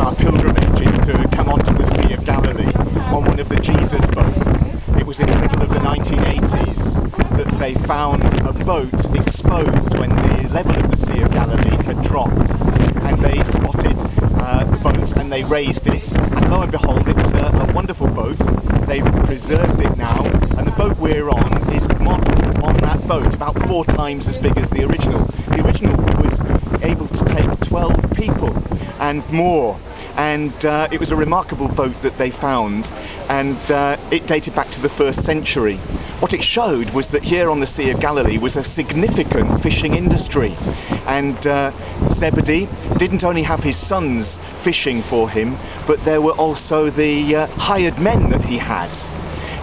our pilgrimage is to come onto the Sea of Galilee on one of the Jesus boats. It was in the middle of the 1980s that they found a boat exposed when the level of the Sea of Galilee had dropped, and they spotted the boat and they raised it, and lo and behold, it was a wonderful boat. They've preserved it now, and the boat we're on is modelled on that boat, about 4 times as big as the original. The original was able to take 12 people and more, and it was a remarkable boat that they found, and it dated back to the 1st century. What it showed was that here on the Sea of Galilee was a significant fishing industry, and Zebedee didn't only have his sons fishing for him, but there were also the hired men that he had.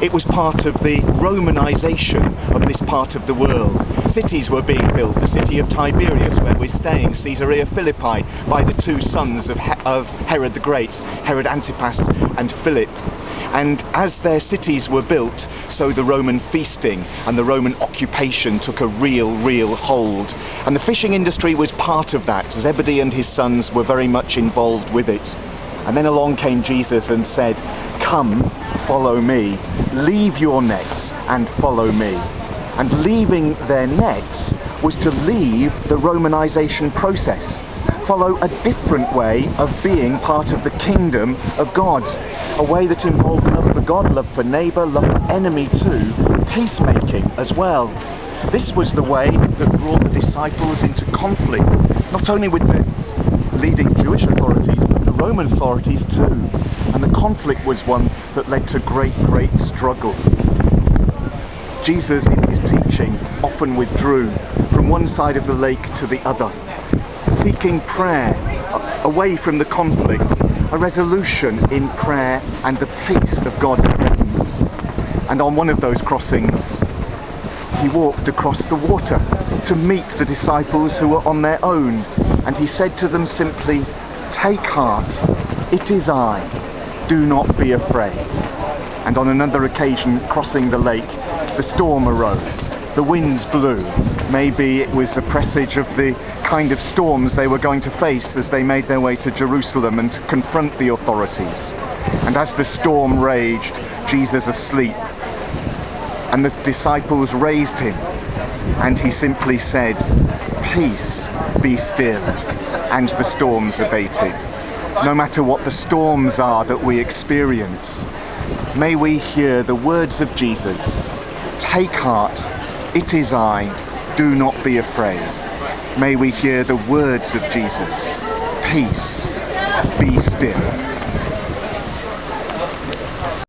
It was part of the Romanization of this part of the world. Cities were being built. The city of Tiberias, where we're staying, Caesarea Philippi, by the 2 sons of Herod the Great, Herod Antipas and Philip. And as their cities were built, so the Roman feasting and the Roman occupation took a real hold. And the fishing industry was part of that. Zebedee and his sons were very much involved with it. And then along came Jesus and said, "Come, follow me. Leave your nets and follow me." And leaving their nets was to leave the Romanization process, follow a different way of being part of the kingdom of God, a way that involved love for God, love for neighbour, love for enemy too, peacemaking as well. This was the way that brought the disciples into conflict, not only with the leading Jewish authorities, but the Roman authorities too. And the conflict was one that led to great struggle. Jesus, in his teaching, often withdrew from one side of the lake to the other, seeking prayer away from the conflict, a resolution in prayer and the peace of God's presence. And on one of those crossings, he walked across the water to meet the disciples who were on their own, and he said to them simply, "Take heart, it is I, do not be afraid." And on another occasion, crossing the lake, the storm arose, the winds blew. Maybe it was a presage of the kind of storms they were going to face as they made their way to Jerusalem and to confront the authorities. And as the storm raged, Jesus asleep, and the disciples raised him, and he simply said, "Peace, be still," and the storms abated. No matter what the storms are that we experience, may we hear the words of Jesus, "Take heart, it is I, do not be afraid." May we hear the words of Jesus, "Peace, be still."